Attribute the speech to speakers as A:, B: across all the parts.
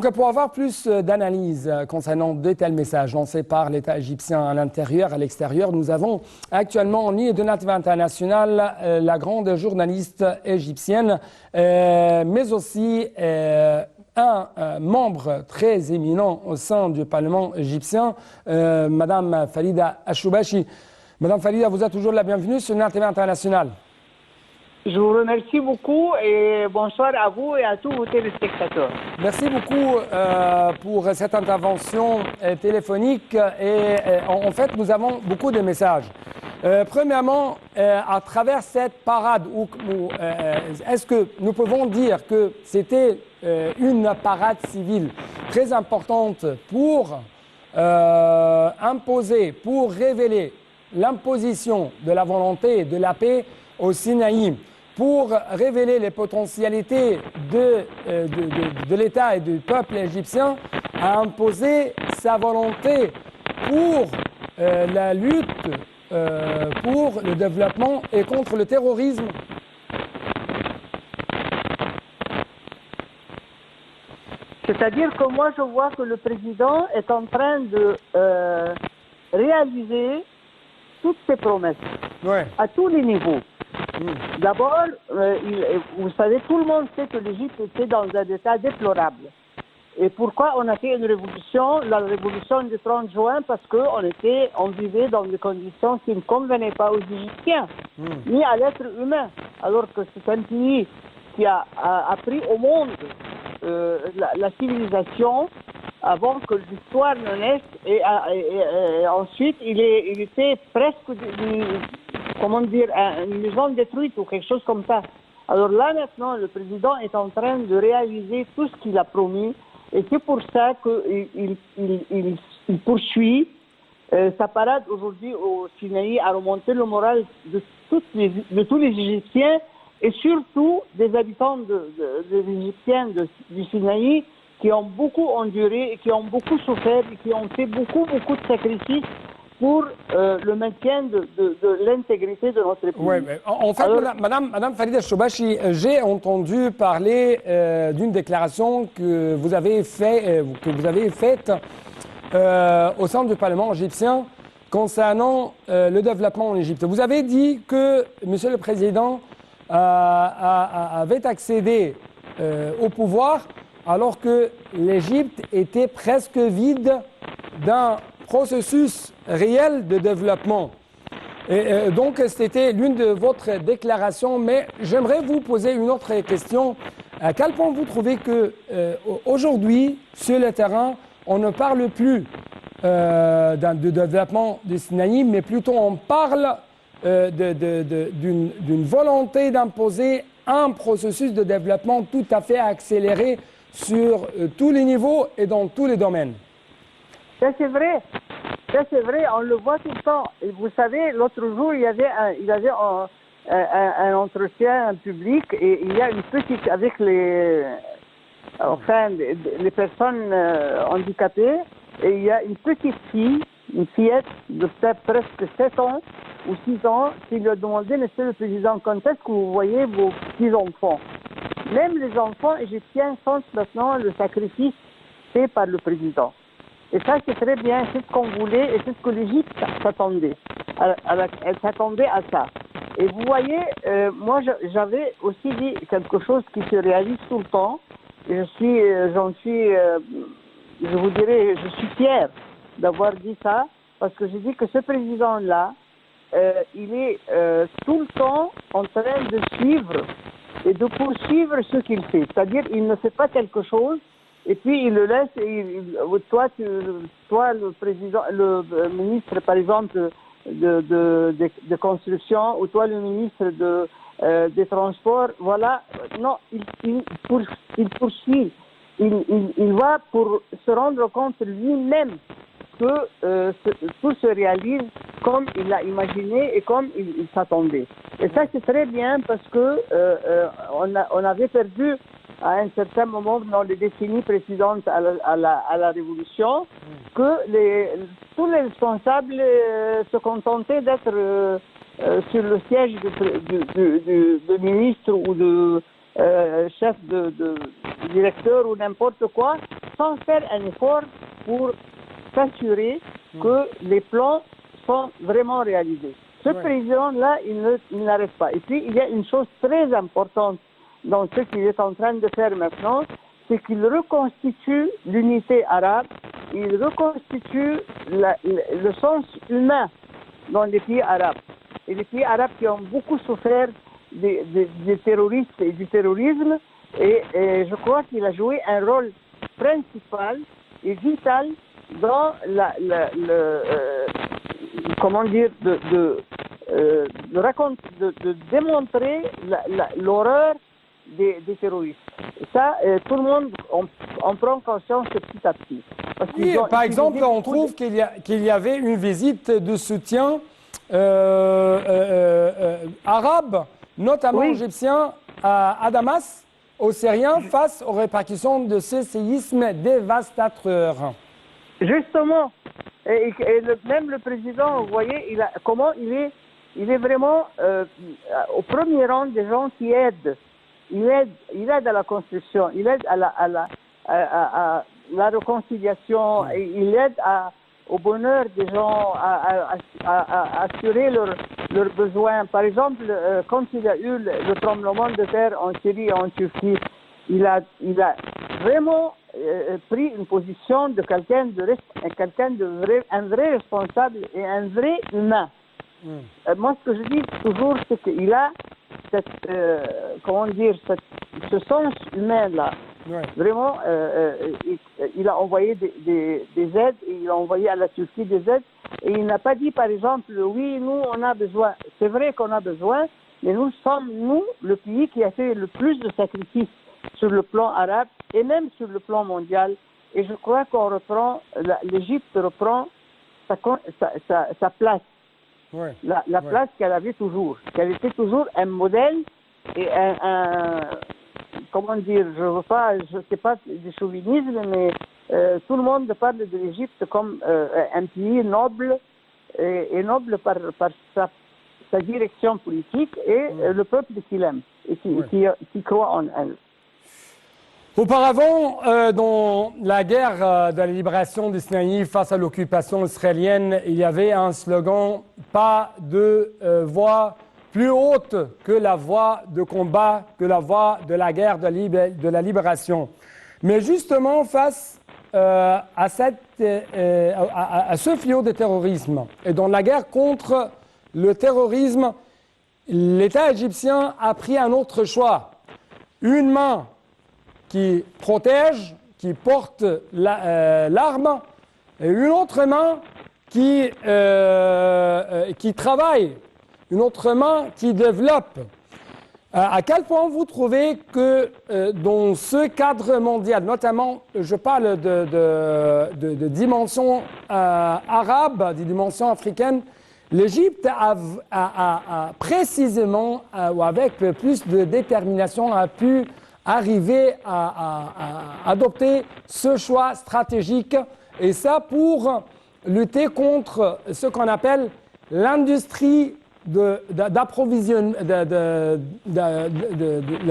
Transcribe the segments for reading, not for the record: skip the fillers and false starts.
A: Donc, pour avoir plus d'analyse concernant de tels messages lancés par l'État égyptien à l'intérieur, à l'extérieur, nous avons actuellement en ligne de Native International la grande journaliste égyptienne, mais aussi un membre très éminent au sein du Parlement égyptien, Madame Farida Achoubachi. Madame Farida, vous êtes toujours la bienvenue sur Native International.
B: Je vous remercie beaucoup et bonsoir à vous et à tous vos téléspectateurs.
A: Merci beaucoup pour cette intervention téléphonique. Et en fait, nous avons beaucoup de messages. Premièrement, à travers cette parade, est-ce que nous pouvons dire que c'était une parade civile très importante pour imposer, pour révéler l'imposition de la volonté de la paix au Sinaï, pour révéler les potentialités de l'État et du peuple égyptien à imposer sa volonté pour la lutte pour le développement et contre le terrorisme.
B: C'est-à-dire que moi je vois que le président est en train de réaliser toutes ses promesses,
A: Ouais.
B: à tous les niveaux. D'abord, vous savez, tout le monde sait que l'Égypte était dans un état déplorable. Et pourquoi on a fait une révolution, la révolution du 30 juin? Parce qu'on vivait dans des conditions qui ne convenaient pas aux Égyptiens, ni à l'être humain. Alors que c'est un pays qui a appris au monde la civilisation avant que l'histoire ne naisse. Et ensuite, il était presque... comment dire, une maison détruite ou quelque chose comme ça. Alors là, maintenant, le président est en train de réaliser tout ce qu'il a promis et c'est pour ça qu'il poursuit sa parade aujourd'hui au Sinaï à remonter le moral de tous les Égyptiens et surtout des habitants des Égyptiens du Sinaï qui ont beaucoup enduré et qui ont beaucoup souffert et qui ont fait beaucoup de sacrifices pour le maintien de l'intégrité de notre pays.
A: Oui, en fait, alors, Madame Farida Achoubachi, j'ai entendu parler d'une déclaration que vous avez faite au sein du Parlement égyptien concernant le développement en Égypte. Vous avez dit que Monsieur le Président avait accédé au pouvoir alors que l'Égypte était presque vide d'un processus réel de développement. Et donc, c'était l'une de votre déclaration, mais j'aimerais vous poser une autre question. À quel point vous trouvez que aujourd'hui, sur le terrain, on ne parle plus de développement du Sinaï, mais plutôt on parle d'une volonté d'imposer un processus de développement tout à fait accéléré sur tous les niveaux et dans tous les domaines?
B: Ça, c'est vrai. Ça, c'est vrai, on le voit tout le temps. Et vous savez, l'autre jour, il y avait un entretien public et il y a une petite, avec les personnes handicapées, et il y a une petite fille, une fillette de peut-être presque 7 ans ou 6 ans, qui lui a demandé, Monsieur le Président, quand est-ce que vous voyez vos petits-enfants? Même les enfants égyptiens sentent maintenant le sacrifice fait par le président. Et ça, c'est très bien, c'est ce qu'on voulait et c'est ce que l'Égypte s'attendait. Elle s'attendait à ça. Et vous voyez, moi, j'avais aussi dit quelque chose qui se réalise tout le temps. Et je vous dirais, je suis fier d'avoir dit ça, parce que j'ai dit que ce président-là, il est tout le temps en train de suivre et de poursuivre ce qu'il fait. C'est-à-dire, il ne fait pas quelque chose et puis il le laisse, et toi, le président, le ministre, par exemple, de construction, ou toi, le ministre des Transports, voilà. Non, il poursuit. Il va pour se rendre compte lui-même que tout se réalise comme il l'a imaginé et comme il s'attendait. Et ça, c'est très bien parce que on avait perdu à un certain moment dans les décennies précédentes à la Révolution, que tous les responsables se contentaient d'être sur le siège de ministre ou de chef de directeur ou n'importe quoi, sans faire un effort pour s'assurer que les plans sont vraiment réalisés. Ce président-là, il n'arrête pas. Et puis, il y a une chose très importante dans ce qu'il est en train de faire maintenant, c'est qu'il reconstitue l'unité arabe, il reconstitue le sens humain dans les pays arabes. Et les pays arabes qui ont beaucoup souffert des terroristes et du terrorisme, et je crois qu'il a joué un rôle principal et vital dans comment dire, de démontrer l'horreur des terroristes. Et ça, tout le monde en prend conscience petit à petit.
A: Oui, par exemple, on trouve qu'il y avait une visite de soutien arabe, notamment égyptien, à Damas, aux Syriens, face aux répercussions de ce séisme dévastateur.
B: Justement, même le président, vous voyez, comment il est vraiment au premier rang des gens qui aident. Il aide à la construction, il aide à la réconciliation, il aide au bonheur des gens, à assurer leurs besoins. Par exemple, quand il y a eu le tremblement de terre en Syrie et en Turquie, il a vraiment pris une position de un vrai responsable et un vrai humain. Moi, ce que je dis toujours, c'est qu'il a ce sens humain-là. Vraiment, il a envoyé des aides, et il a envoyé à la Turquie des aides, et il n'a pas dit, par exemple, oui, nous, on a besoin. C'est vrai qu'on a besoin, mais nous sommes, le pays qui a fait le plus de sacrifices sur le plan arabe et même sur le plan mondial. Et je crois l'Égypte reprend sa place. La place qu'elle avait toujours, qu'elle était toujours un modèle et comment dire, je sais pas du chauvinisme, mais tout le monde parle de l'Égypte comme un pays noble et noble par sa direction politique et le peuple qui l'aime et qui croit en elle.
A: Auparavant, dans la guerre de la libération du Sinaï face à l'occupation israélienne, il y avait un slogan « Pas de voix plus haute que la voix de combat, que la voix de la guerre de la libération ». Mais justement, face à ce fléau de terrorisme et dans la guerre contre le terrorisme, l'État égyptien a pris un autre choix. Une main qui protège, qui porte l'arme, et une autre main qui travaille, une autre main qui développe. À quel point vous trouvez que dans ce cadre mondial, notamment, je parle de dimension arabe, de dimension africaine, l'Égypte a précisément, ou avec plus de détermination, a pu arriver à adopter ce choix stratégique, et ça pour lutter contre ce qu'on appelle l'industrie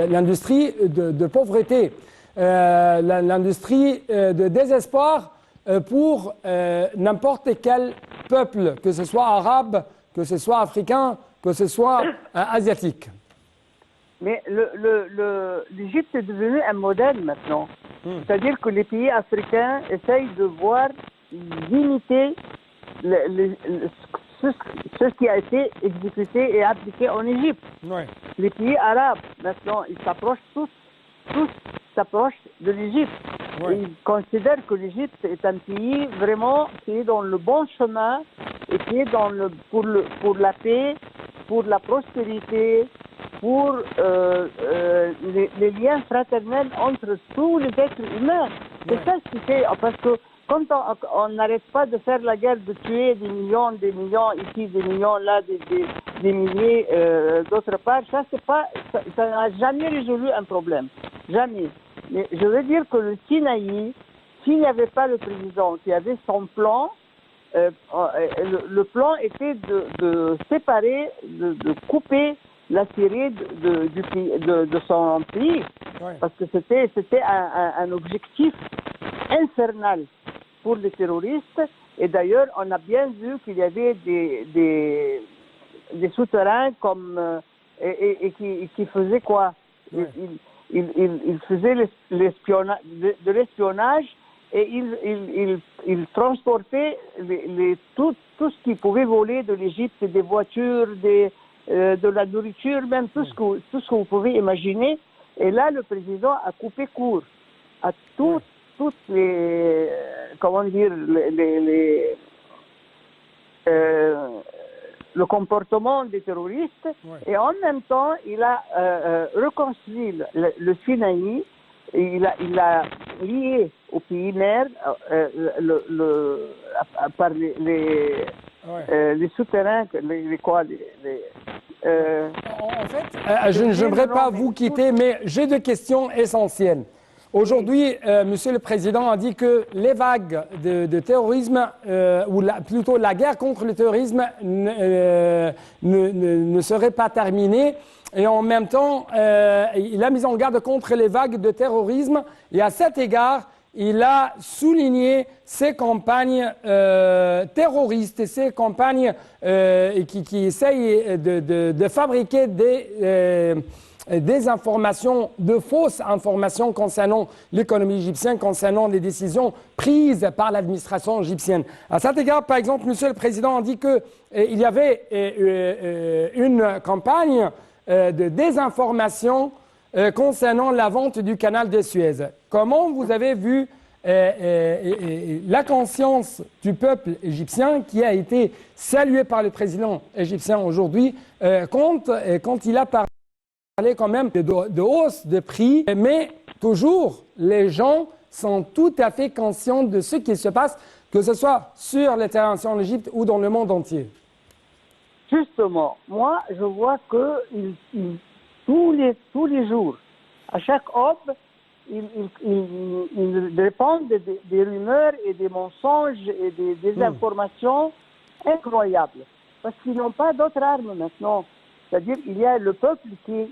A: l'industrie de pauvreté, l'industrie de désespoir pour n'importe quel peuple, que ce soit arabe, que ce soit africain, que ce soit asiatique.
B: Mais l'Égypte est devenue un modèle maintenant. C'est-à-dire que les pays africains essayent de voir, d'imiter ce qui a été exécuté et appliqué en Égypte. Les pays arabes, maintenant, ils s'approchent tous s'approchent de l'Égypte. Ils considèrent que l'Égypte est un pays vraiment qui est dans le bon chemin et qui est pour la paix, pour la prospérité, pour les liens fraternels entre tous les êtres humains. C'est ça ce qui fait, parce que quand on n'arrête pas de faire la guerre, de tuer des millions ici, des millions là, des milliers d'autre part, ça n'a jamais résolu un problème. Jamais. Mais je veux dire que le Sinaï, s'il n'y avait pas le président qui avait son plan, le plan était de séparer, de couper la Syrie de son pays. Parce que c'était un objectif infernale pour les terroristes. Et d'ailleurs, on a bien vu qu'il y avait des souterrains et qui faisaient quoi?
A: Ouais.
B: Ils faisaient de l'espionnage et ils transportaient tout ce qu'ils pouvaient voler de l'Égypte, des voitures, de la nourriture, même tout ce que vous pouvez imaginer. Et là, le président a coupé court à toutes les, comment dire, le comportement des terroristes, et en même temps, il a reconstruit le Sinaï, il a lié au pays mère par les souterrains,
A: En fait, je n'aimerais pas vous quitter, mais j'ai deux questions essentielles. Aujourd'hui, Monsieur le Président a dit que les vagues de terrorisme, ou plutôt la guerre contre le terrorisme, ne seraient pas terminées. Et en même temps, il a mis en garde contre les vagues de terrorisme. Et à cet égard, il a souligné ces campagnes terroristes et ces campagnes qui essayent de fabriquer des informations, de fausses informations concernant l'économie égyptienne, concernant les décisions prises par l'administration égyptienne. À cet égard, par exemple, Monsieur le Président a dit qu'il y avait une campagne de désinformation concernant la vente du canal de Suez. Comment vous avez vu la conscience du peuple égyptien qui a été saluée par le président égyptien aujourd'hui quand il a parlé quand même de hausse de prix, mais toujours les gens sont tout à fait conscients de ce qui se passe, que ce soit sur le terrain en Égypte ou dans le monde entier.
B: Justement, moi je vois que tous les jours, à chaque aube, ils répandent des rumeurs et des mensonges et des informations incroyables. Parce qu'ils n'ont pas d'autres armes maintenant. C'est-à-dire qu'il y a le peuple qui est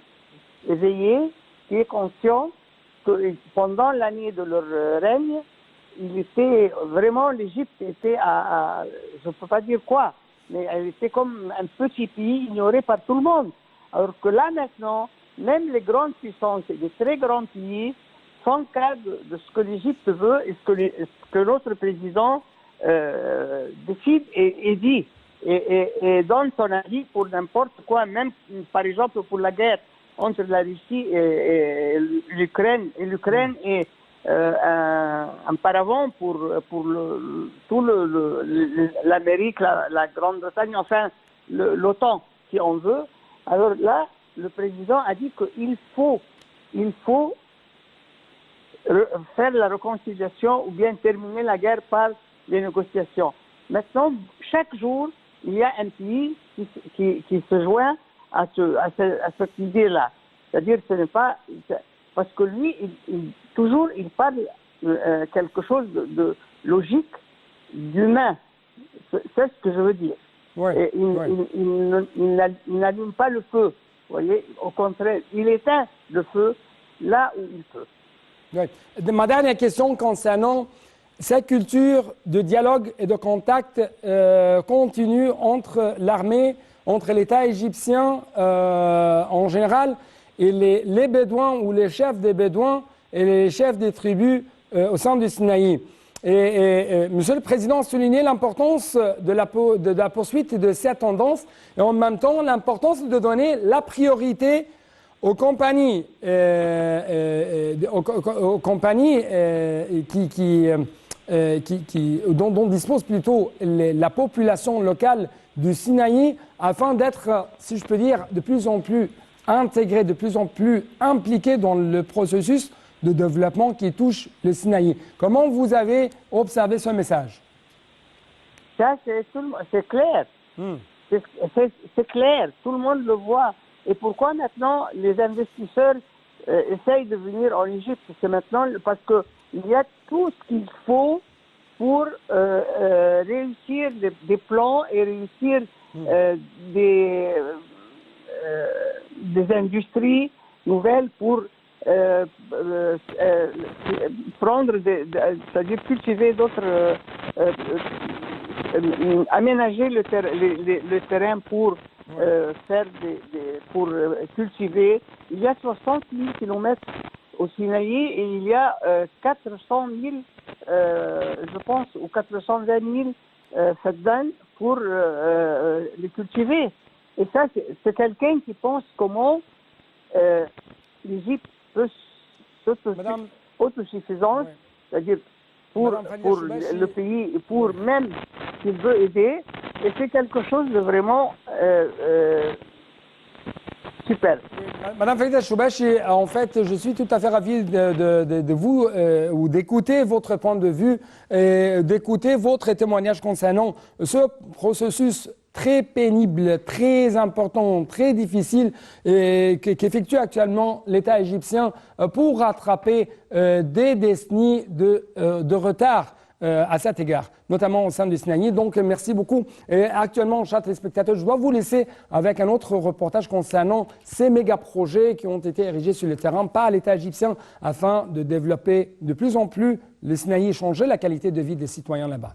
B: éveillé, qui est conscient que pendant l'année de leur règne, l'Égypte était je ne peux pas dire quoi, mais elle était comme un petit pays ignoré par tout le monde. Alors que là maintenant, même les grandes puissances et les très grands pays font cas de ce que l'Égypte veut et ce que notre président décide et dit. Et donne son avis pour n'importe quoi, même par exemple pour la guerre entre la Russie et l'Ukraine. Et l'Ukraine est un paravent pour l'Amérique, la Grande-Bretagne, enfin l'OTAN, si on veut. Alors là, le président a dit qu'il faut faire la réconciliation ou bien terminer la guerre par les négociations. Maintenant, chaque jour, il y a un pays qui se joint à cette idée-là. C'est-à-dire que ce n'est pas... Parce que lui, toujours, il parle quelque chose de logique, d'humain. C'est ce que je veux dire.
A: Ouais,
B: il n'allume pas le feu. Vous voyez, au contraire, il éteint le feu là où il peut.
A: Ouais. Ma dernière question concernant cette culture de dialogue et de contact continu entre l'armée, entre l'État égyptien en général et les Bédouins ou les chefs des Bédouins et les chefs des tribus au sein du Sinaï. Et Monsieur le Président a souligné l'importance de la poursuite de cette tendance et en même temps l'importance de donner la priorité aux compagnies, dont dispose plutôt la population locale du Sinaï afin d'être, si je peux dire, de plus en plus intégrée, de plus en plus impliquée dans le processus de développement qui touche le Sinaï. Comment vous avez observé ce message?
B: Ça, c'est clair. C'est clair, tout le monde le voit. Et pourquoi maintenant les investisseurs essayent de venir en Égypte? C'est maintenant parce qu'il y a tout ce qu'il faut pour réussir des plans et réussir des industries nouvelles pour prendre, c'est-à-dire cultiver d'autres, aménager le terrain pour pour cultiver. Il y a 60 000 kilomètres au Sinaï et il y a 400 000, je pense, ou 420 000 faddan pour les cultiver. Et ça, c'est quelqu'un qui pense comment l'Égypte peut autosuffisance, c'est-à-dire pour le pays, pour même s'il veut aider, et c'est quelque chose de vraiment super.
A: Madame Farida Choubachi, en fait, je suis tout à fait ravi de vous ou d'écouter votre point de vue et d'écouter votre témoignage concernant ce processus très pénible, très important, très difficile qu'effectue actuellement l'État égyptien pour rattraper des décennies de retard à cet égard, notamment au sein du Sinaï. Donc, merci beaucoup. Et actuellement, chers téléspectateurs, je dois vous laisser avec un autre reportage concernant ces méga-projets qui ont été érigés sur le terrain par l'État égyptien afin de développer de plus en plus le Sinaï et changer la qualité de vie des citoyens là-bas.